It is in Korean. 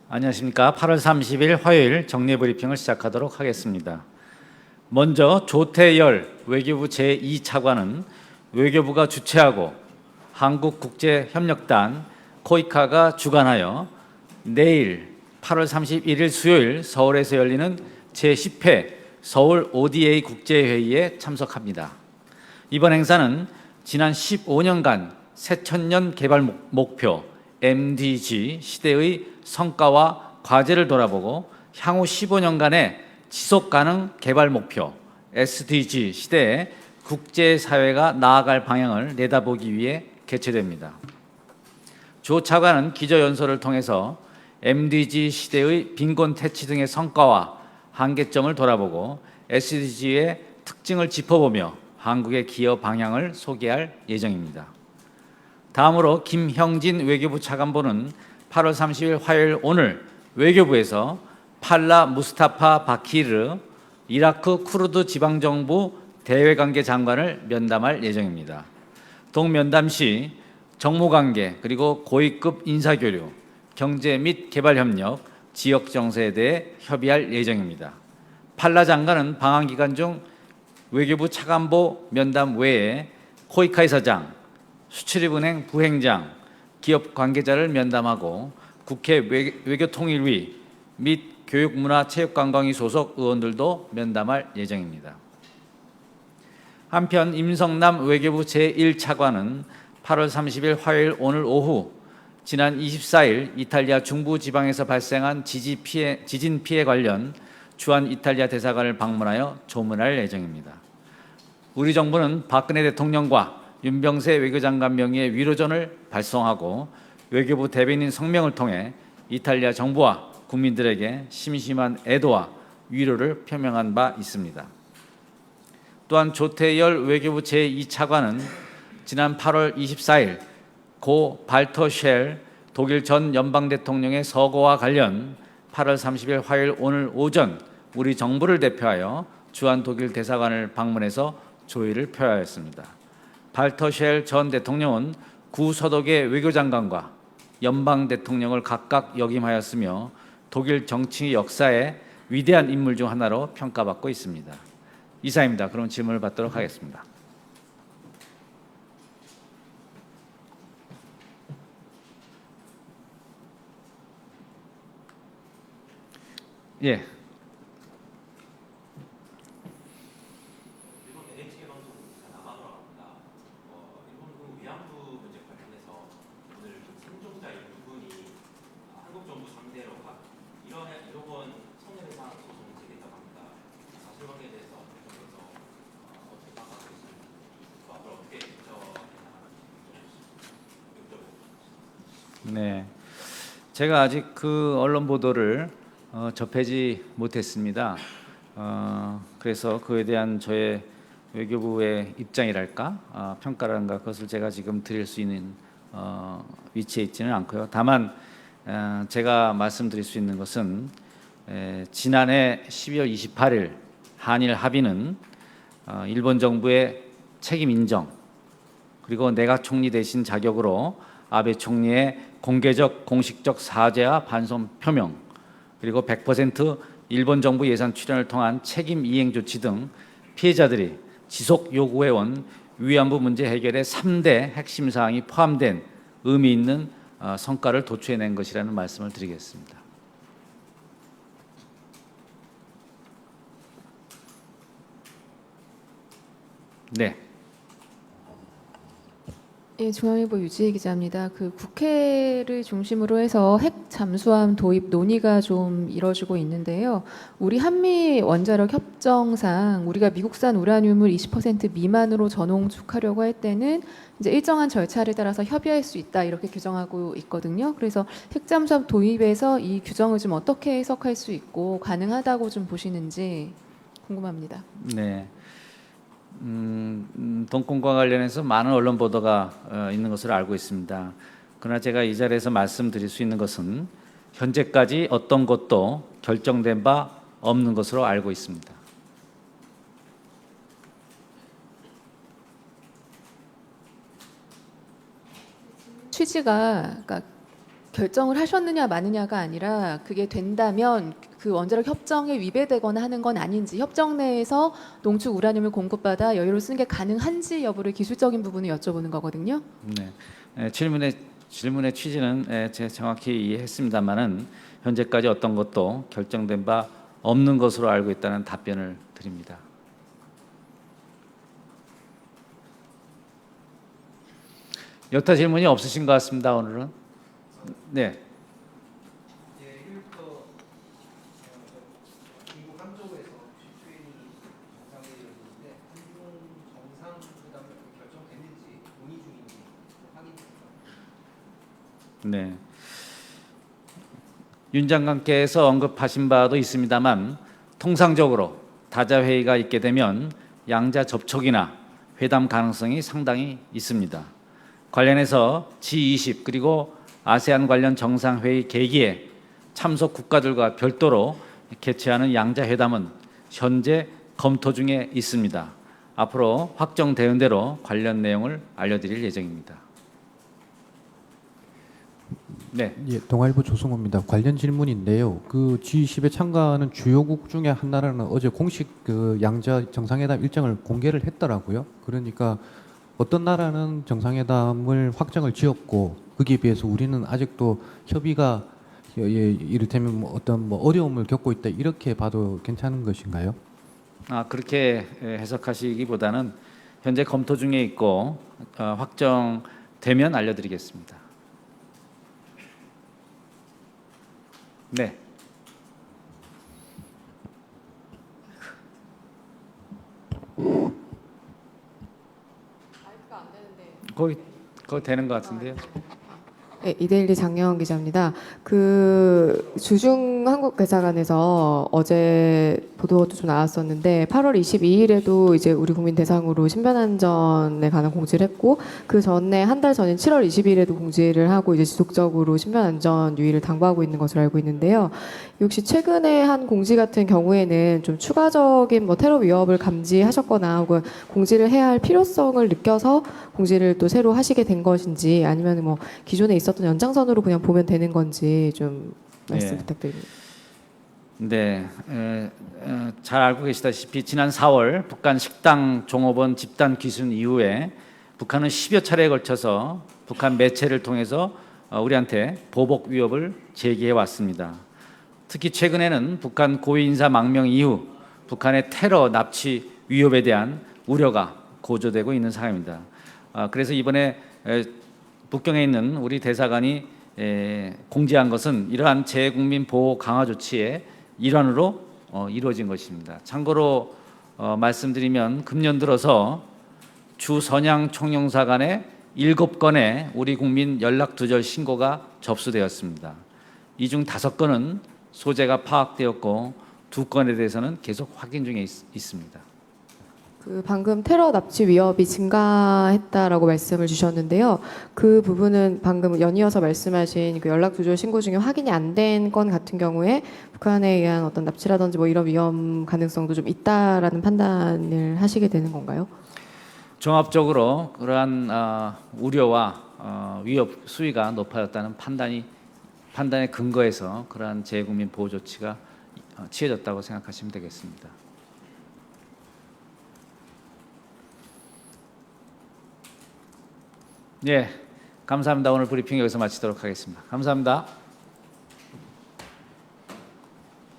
안녕하십니까. 8월 30일 화요일 정례 브리핑을 시작하도록 하겠습니다. 먼저 조태열 외교부 제2차관은 외교부가 주최하고 한국국제협력단 코이카가 주관하여 내일 8월 31일 수요일 서울에서 열리는 제10회 서울 ODA 국제회의에 참석합니다. 이번 행사는 지난 15년간 새천년 개발 목표 MDG 시대의 성과와 과제를 돌아보고 향후 15년간의 지속가능 개발 목표 SDG 시대에 국제사회가 나아갈 방향을 내다보기 위해 개최됩니다. 조 차관은 기조연설을 통해서 MDG 시대의 빈곤 퇴치 등의 성과와 한계점을 돌아보고 SDG의 특징을 짚어보며 한국의 기여 방향을 소개할 예정입니다. 다음으로 김형진 외교부 차관보는 8월 30일 화요일 오늘 외교부에서 팔라 무스타파 바키르 이라크 쿠르드 지방정부 대외관계 장관을 면담할 예정입니다. 동면담 시 정무관계 그리고 고위급 인사교류, 경제 및 개발협력, 지역정세에 대해 협의할 예정입니다. 팔라 장관은 방한기간 중 외교부 차관보 면담 외에 코이카 이사장, 수출입은행 부행장, 기업 관계자를 면담하고 국회 외교통일위 및 교육문화체육관광위 소속 의원들도 면담할 예정입니다. 한편 임성남 외교부 제1차관은 8월 30일 화요일 오늘 오후 지난 24일 이탈리아 중부 지방에서 발생한 지진 피해 관련 주한 이탈리아 대사관을 방문하여 조문할 예정입니다. 우리 정부는 박근혜 대통령과 윤병세 외교장관 명의의 위로전을 발송하고 외교부 대변인 성명을 통해 이탈리아 정부와 국민들에게 심심한 애도와 위로를 표명한 바 있습니다. 또한 조태열 외교부 제2차관은 지난 8월 24일 고 발터쉘 독일 전 연방 대통령의 서거와 관련 8월 30일 화요일 오늘 오전 우리 정부를 대표하여 주한 독일 대사관을 방문해서 조의를 표하였습니다. 발터쉘 전 대통령은 구서독의 외교장관과 연방 대통령을 각각 역임하였으며 독일 정치 역사의 위대한 인물 중 하나로 평가받고 있습니다. 이상입니다. 그럼 질문을 받도록 하겠습니다. 예. 네, 제가 아직 그 언론 보도를 접하지 못했습니다. 그래서 그에 대한 저의 외교부의 입장이랄까 평가랄까 그것을 제가 지금 드릴 수 있는 위치에 있지는 않고요. 다만 제가 말씀드릴 수 있는 것은 지난해 12월 28일 한일 합의는 일본 정부의 책임 인정 그리고 내가 총리 대신 자격으로 아베 총리의 공개적 공식적 사죄와 반성 표명 그리고 100% 일본 정부 예산 출연을 통한 책임 이행 조치 등 피해자들이 지속 요구해온 위안부 문제 해결의 3대 핵심 사항이 포함된 의미 있는 성과를 도출해낸 것이라는 말씀을 드리겠습니다. 네. 예, 중앙일보 유지혜 기자입니다. 그 국회를 중심으로 해서 핵 잠수함 도입 논의가 좀 이뤄지고 있는데요. 우리 한미 원자력 협정상 우리가 미국산 우라늄을 20% 미만으로 전홍축하려고 할 때는 이제 일정한 절차를 따라서 협의할 수 있다 이렇게 규정하고 있거든요. 그래서 핵 잠수함 도입에서 이 규정을 좀 어떻게 해석할 수 있고 가능하다고 좀 보시는지 궁금합니다. 네. 동권과 관련해서 많은 언론 보도가 있는 것으로 알고 있습니다. 그러나 제가 이 자리에서 말씀드릴 수 있는 것은 현재까지 어떤 것도 결정된 바 없는 것으로 알고 있습니다. 취지가 그러니까 결정을 하셨느냐 마느냐가 아니라 그게 된다면 그 원자력 협정에 위배되거나 하는 건 아닌지, 협정 내에서 농축 우라늄을 공급받아 여유를 쓰는 게 가능한지 여부를 기술적인 부분을 여쭤보는 거거든요. 네. 질문의 취지는 제가 정확히 이해했습니다만은 현재까지 어떤 것도 결정된 바 없는 것으로 알고 있다는 답변을 드립니다. 여타 질문이 없으신 것 같습니다. 오늘은. 네. 중국 항저우에서 G20 정상회의를 열었는데 한중 정상회담이 결정됐는지 논의 중인지 확인됐습니다. 네. 윤 장관께서 언급하신 바도 있습니다만 통상적으로 다자 회의가 있게 되면 양자 접촉이나 회담 가능성이 상당히 있습니다. 관련해서 G20 그리고 아세안 관련 정상회의 계기에 참석 국가들과 별도로 개최하는 양자 회담은 현재 검토 중에 있습니다. 앞으로 확정되는 대로 관련 내용을 알려드릴 예정입니다. 네. 예, 동아일보 조승호입니다. 관련 질문인데요. 그 G20에 참가하는 주요국 중에 한 나라는 어제 공식 그 양자 정상회담 일정을 공개를 했더라고요. 그러니까 어떤 나라는 정상회담을 확정을 지었고 거기에 비해서 우리는 아직도 협의가 이를테면 뭐 어떤 뭐 어려움을 겪고 있다 이렇게 봐도 괜찮은 것인가요? 그렇게 해석하시기보다는 현재 검토 중에 있고 확정되면 알려드리겠습니다. 네. 거기 되는 것 같은데요. 네, 이데일리 장혜원 기자입니다. 그 주중 한국대사관에서 어제 보도도 좀 나왔었는데 8월 22일에도 이제 우리 국민 대상으로 신변안전에 관한 공지를 했고 그 전에 한 달 전인 7월 20일에도 공지를 하고 이제 지속적으로 신변안전 유의를 당부하고 있는 것으로 알고 있는데요. 혹시 최근에 한 공지 같은 경우에는 좀 추가적인 뭐 테러 위협을 감지하셨거나 혹은 공지를 해야 할 필요성을 느껴서 공지를 또 새로 하시게 된 것인지 아니면 뭐 기존에 있었던 연장선으로 그냥 보면 되는 건지 좀 말씀 부탁드립니다. 네, 잘 알고 계시다시피 지난 4월 북한 식당 종업원 집단 귀순 이후에 북한은 10여 차례에 걸쳐서 북한 매체를 통해서 우리한테 보복 위협을 제기해 왔습니다. 특히 최근에는 북한 고위 인사 망명 이후 북한의 테러 납치 위협에 대한 우려가 고조되고 있는 상황입니다. 그래서 이번에 북경에 있는 우리 대사관이 공지한 것은 이러한 재국민 보호 강화 조치의 일환으로 이루어진 것입니다. 참고로 말씀드리면 금년 들어서 주 선양 총영사 간에 7건의 우리 국민 연락 두절 신고가 접수되었습니다. 이 중 5건은 소재가 파악되었고 2건에 대해서는 계속 확인 중에 있습니다. 그 방금 테러 납치 위협이 증가했다라고 말씀을 주셨는데요. 그 부분은 방금 연이어서 말씀하신 그 연락 두절 신고 중에 확인이 안 된 건 같은 경우에 북한에 의한 어떤 납치라든지 뭐 이런 위험 가능성도 좀 있다라는 판단을 하시게 되는 건가요? 종합적으로 그러한 우려와 위협 수위가 높아졌다는 판단의 근거에서 그러한 재국민 보호 조치가 취해졌다고 생각하시면 되겠습니다. 네, 감사합니다. 오늘 브리핑 여기서 마치도록 하겠습니다. 감사합니다.